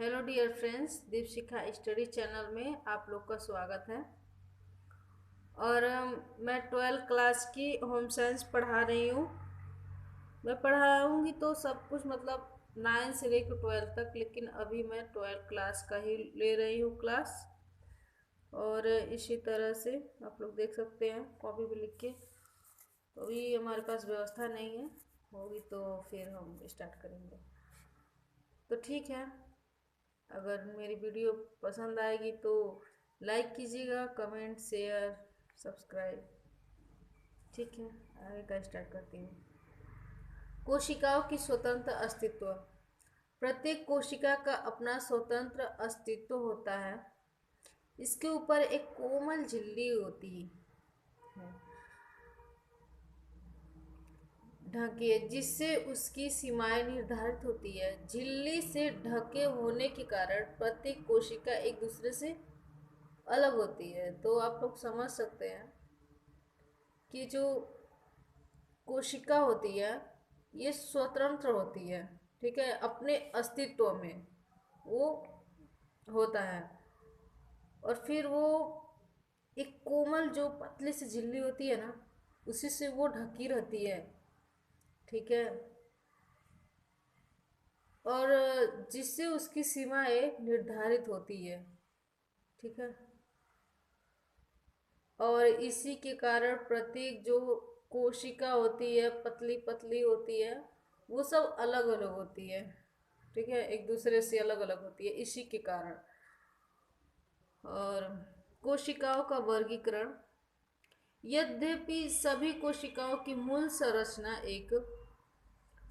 Hello dear friends, Deepshikha study channel में आप लोग का स्वागत है। और मैं 12th क्लास की होम साइंस पढ़ा रही हूँ। मैं पढ़ाऊँगी तो सब कुछ मतलब 9 से लेकर 12 तक, लेकिन अभी मैं 12th क्लास का ही ले रही हूँ क्लास। और इसी तरह से आप लोग देख सकते हैं कॉपी पे लिख के। तो अभी हमारे पास व्यवस्था नहीं है, होगी तो फिर हम स्टार्ट करेंगे। तो ठीक है, अगर मेरी वीडियो पसंद आएगी तो लाइक कीजिएगा, कमेंट, शेयर, सब्सक्राइब। ठीक है, आगे का स्टार्ट करती हूँ। कोशिकाओं की स्वतंत्र अस्तित्व। प्रत्येक कोशिका का अपना स्वतंत्र अस्तित्व होता है। इसके ऊपर एक कोमल झिल्ली होती है ढके, जिससे उसकी सीमाएं निर्धारित होती है। झिल्ली से ढके होने के कारण प्रत्येक कोशिका एक दूसरे से अलग होती है। तो आप लोग समझ सकते हैं कि जो कोशिका होती है ये स्वतंत्र होती है, ठीक है, अपने अस्तित्व में वो होता है। और फिर वो एक कोमल जो पतली सी झिल्ली होती है ना, उसी से वो ढकी रहती है, ठीक है। और जिससे उसकी सीमाएं निर्धारित होती है, ठीक है। और इसी के कारण प्रत्येक जो कोशिका होती है पतली पतली होती है, वो सब अलग अलग होती है, ठीक है, एक दूसरे से अलग अलग होती है इसी के कारण। और कोशिकाओं का वर्गीकरण। यद्यपि सभी कोशिकाओं की मूल संरचना एक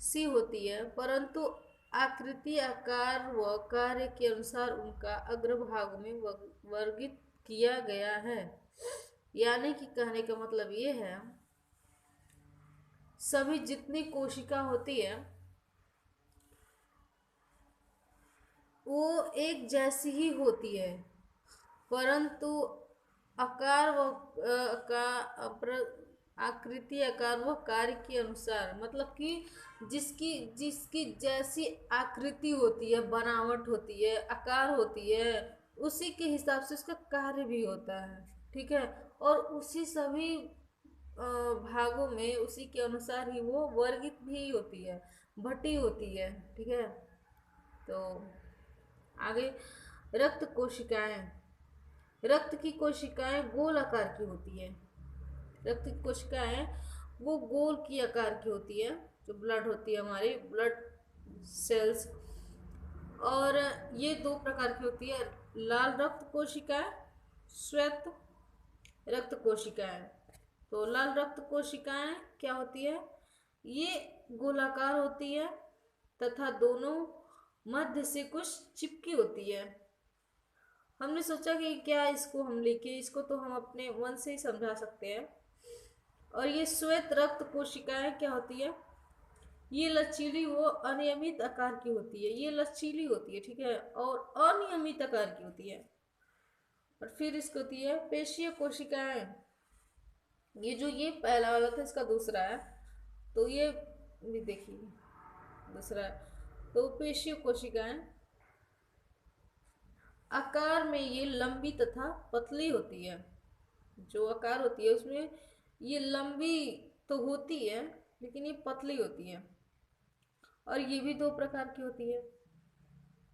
सी होती है, परंतु आकृति, आकार व कार्य के अनुसार उनका अग्रभाग में वर्गित किया गया है। यानी कि कहने का मतलब ये है, सभी जितनी कोशिका होती है वो एक जैसी ही होती है, परंतु आकार व आकृति, आकार व कार्य के अनुसार, मतलब कि जिसकी जिसकी जैसी आकृति होती है, बनावट होती है, आकार होती है, उसी के हिसाब से उसका कार्य भी होता है, ठीक है। और उसी सभी भागों में उसी के अनुसार ही वो वर्गित भी होती है, भटी होती है, ठीक है। तो आगे, रक्त कोशिकाएं। रक्त की कोशिकाएं गोल आकार की होती है। रक्त की कोशिकाएं वो गोल की आकार की होती है, जो ब्लड होती है, हमारी ब्लड सेल्स। और ये दो प्रकार की होती है, लाल रक्त कोशिकाएं, श्वेत रक्त कोशिकाएं। तो लाल रक्त कोशिकाएं क्या होती है, ये गोलाकार होती है तथा दोनों मध्य से कुछ चिपकी होती है। हमने सोचा कि क्या इसको हम लिखे, इसको तो हम अपने मन से ही समझा सकते हैं। और ये श्वेत रक्त कोशिकाएं क्या होती है, ये लचीली वो अनियमित आकार की होती है, ये लचीली होती है, ठीक है, और अनियमित आकार की होती है। और फिर इसको होती है पेशीय कोशिकाएं। ये पहला वाला था, इसका दूसरा है। तो ये भी देखिए, दूसरा है। तो पेशीय कोशिकाएं आकार में ये लंबी तथा पतली होती है। जो आकार होती है उसमें ये लंबी तो होती है, लेकिन ये पतली होती है। और ये भी दो प्रकार की होती है,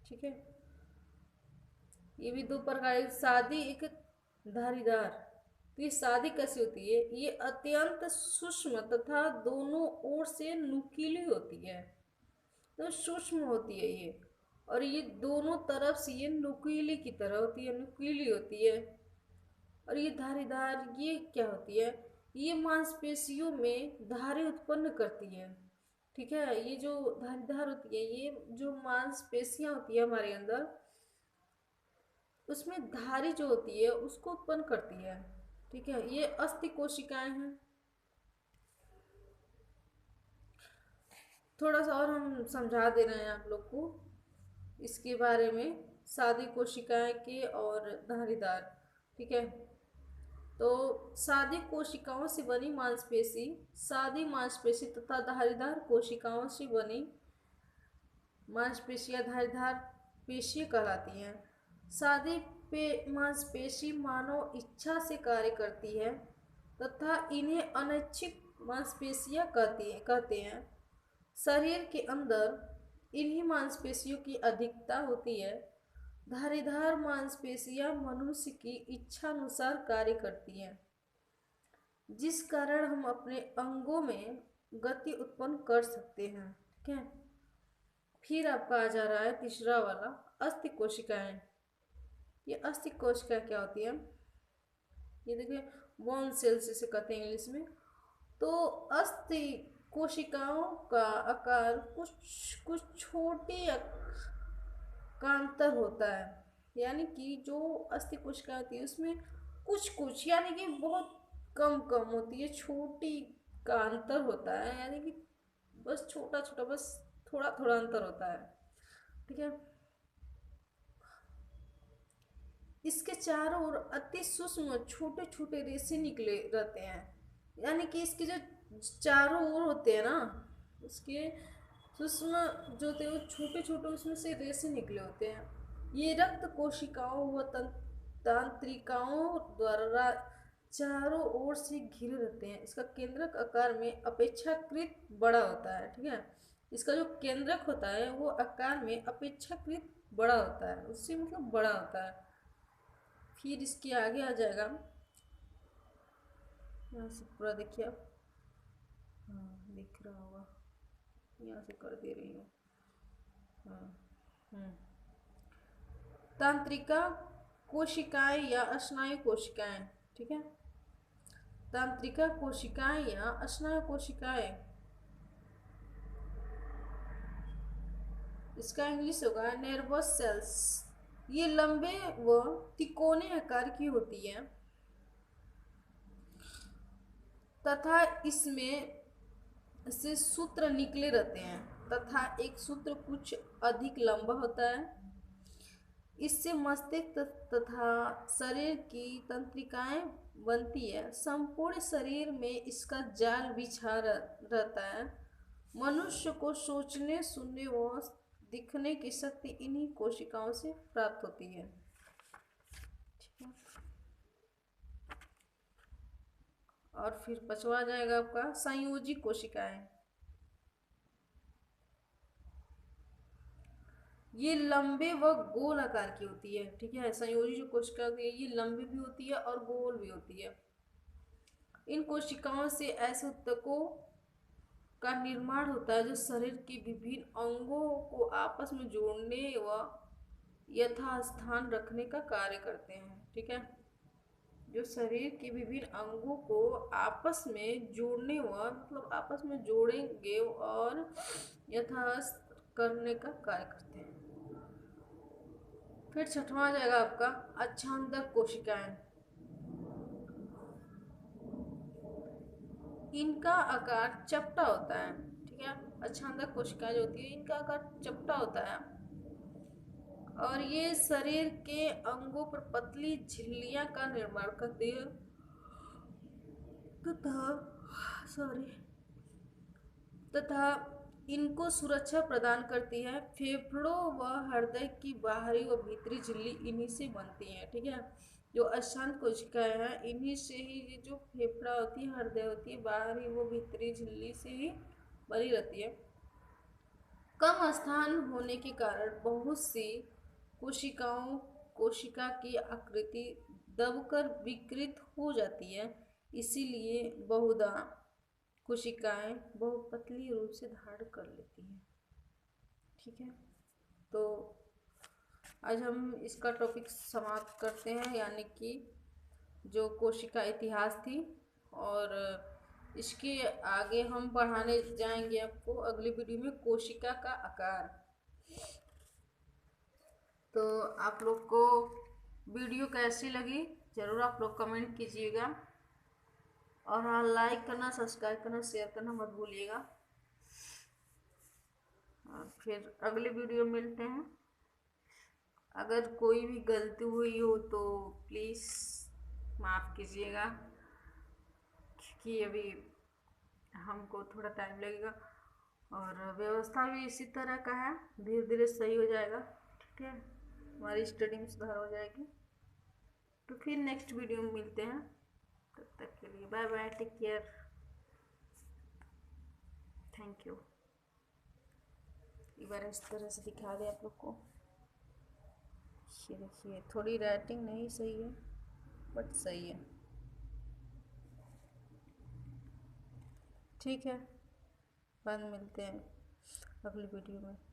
ठीक है। ये भी दो प्रकार, एक सादी, एक धारीदार। तो ये सादी कैसी होती है, ये अत्यंत सूक्ष्म तथा दोनों ओर से नुकीली होती है। तो सूक्ष्म होती है ये, और ये दोनों तरफ से ये नुकीली की तरह होती है, नुकीली होती है। और ये धारीदार, ये क्या होती है, ये मांसपेशियों में धारे उत्पन्न करती है, ठीक है। ये जो धारीदार होती है, ये जो मांसपेशियां होती है हमारे अंदर, उसमें धारी जो होती है उसको उत्पन्न करती है, ठीक है। ये अस्थि कोशिकाएं हैं। थोड़ा सा और हम समझा दे रहे हैं आप लोग को इसके बारे में, सादी कोशिकाएं के और धारीदार, ठीक है। तो सादी कोशिकाओं से बनी मांसपेशी, सादी मांसपेशी तथा धारीदार कोशिकाओं से बनी मांसपेशियां धारीदार पेशियाँ कहलाती हैं। सादी मांसपेशी मानव इच्छा से कार्य करती है तथा इन्हें अनैच्छिक मांसपेशियाँ कहते हैं। शरीर के अंदर इन्हीं मांसपेशियों की अधिकता होती है। धारीदार मांसपेशियाँ मनुष्य की इच्छा अनुसार कार्य करती हैं, जिस कारण हम अपने अंगों में गति उत्पन्न कर सकते हैं। ठीक है। फिर आपका आ जा रहा है तीसरा वाला, अस्थि कोशिकाएं। ये अस्थि कोशिकाएं क्या होती है? ये देखिए, बोन सेल्स इसे कहते हैं इंग्लिश में। तो अस्थि कोशिकाओं का आकार कुछ कुछ छोटे का अंतर होता है, यानी कि जो अस्थि कोशिका होती है उसमें कुछ कुछ यानी कि बहुत कम कम होती है, छोटी का अंतर होता है, यानी कि बस छोटा छोटा, बस थोड़ा थोड़ा अंतर होता है। ठीक है। इसके चारों ओर अति सूक्ष्म छोटे छोटे रेशे निकले रहते हैं, यानी कि इसके जो चारों ओर होते हैं ना, उसके सूक्ष्म जो होते हैं वो छोटे छोटे उसमें से रेशे निकले होते हैं। ये रक्त कोशिकाओं व तंत्रिकाओं द्वारा चारों ओर से घिरे रहते हैं। इसका केंद्रक आकार में अपेक्षाकृत बड़ा होता है। ठीक है। इसका जो केंद्रक होता है वो आकार में अपेक्षाकृत बड़ा होता है, उससे मतलब बड़ा होता है। फिर इसके आगे आ जाएगा, यहाँ से पूरा देखिए आप, हाँ दिख रहा होगा, यहाँ से कर दे रही हूँ। हाँ, तंत्रिका कोशिकाएं या स्नायु कोशिकाएं। ठीक है। तंत्रिका कोशिकाएं या स्नायु कोशिकाएं, इसका इंग्लिश होगा नर्वस सेल्स। ये लंबे व तिकोने आकार की होती है तथा इसमें से सूत्र निकले रहते हैं तथा एक सूत्र कुछ अधिक लंबा होता है। इससे मस्तिष्क तथा शरीर की तंत्रिकाएं बनती है। संपूर्ण शरीर में इसका जाल बिछा रहता है। मनुष्य को सोचने, सुनने व दिखने की शक्ति इन्हीं कोशिकाओं से प्राप्त होती है। और फिर पचवा जाएगा आपका संयोजी कोशिकाएं। ये लंबे व गोल आकार की होती है। ठीक है। संयोजी जो कोशिका होती है ये लंबी भी होती है और गोल भी होती है। इन कोशिकाओं से ऐसे ऊतकों का निर्माण होता है जो शरीर के विभिन्न अंगों को आपस में जोड़ने व यथास्थान रखने का कार्य करते हैं। ठीक है। जो शरीर के विभिन्न अंगों को आपस में जोड़ने व मतलब आपस में जोड़ेंगे और यथास्थ करने का कार्य करते हैं। फिर छठवां जाएगा आपका अच्छादक कोशिकाएं। इनका आकार चपटा होता है। ठीक है। अच्छादक कोशिकाएं जो होती है इनका आकार चपटा होता है और ये शरीर के अंगों पर पतली झिल्लियां का निर्माण करती है तथा इनको सुरक्षा प्रदान करती है। फेफड़ों व हृदय की बाहरी व भीतरी झिल्ली इन्हीं से बनती है। ठीक है। जो अशांत कोशिकाएं हैं इन्हीं से ही ये जो फेफड़ा होती है, हृदय होती है, बाहरी व भीतरी झिल्ली से ही बनी रहती है। कम स्थान होने के कारण बहुत सी कोशिका की आकृति दबकर विकृत हो जाती है। इसीलिए बहुधा कोशिकाएं बहुत पतली रूप से धारण कर लेती हैं। ठीक है। तो आज हम इसका टॉपिक समाप्त करते हैं, यानी कि जो कोशिका इतिहास थी, और इसके आगे हम पढ़ाने जाएंगे आपको अगली वीडियो में कोशिका का आकार। तो आप लोग को वीडियो कैसी लगी ज़रूर आप लोग कमेंट कीजिएगा, और हाँ, लाइक करना, सब्सक्राइब करना, शेयर करना मत भूलिएगा। और फिर अगले वीडियो मिलते हैं। अगर कोई भी गलती हुई हो तो प्लीज़ माफ़ कीजिएगा, क्योंकि अभी हमको थोड़ा टाइम लगेगा और व्यवस्था भी इसी तरह का है, धीरे धीरे सही हो जाएगा। ठीक है, हमारी स्टडी में सुधार हो जाएगी। तो फिर नेक्स्ट वीडियो में मिलते हैं, तब तक के लिए bye bye, take care, thank you. एक बार इस तरह से दिखा दे आप लोग को। ये देखिए, थोड़ी राइटिंग नहीं सही है बट सही है। ठीक है, बाद में मिलते हैं अगली वीडियो में।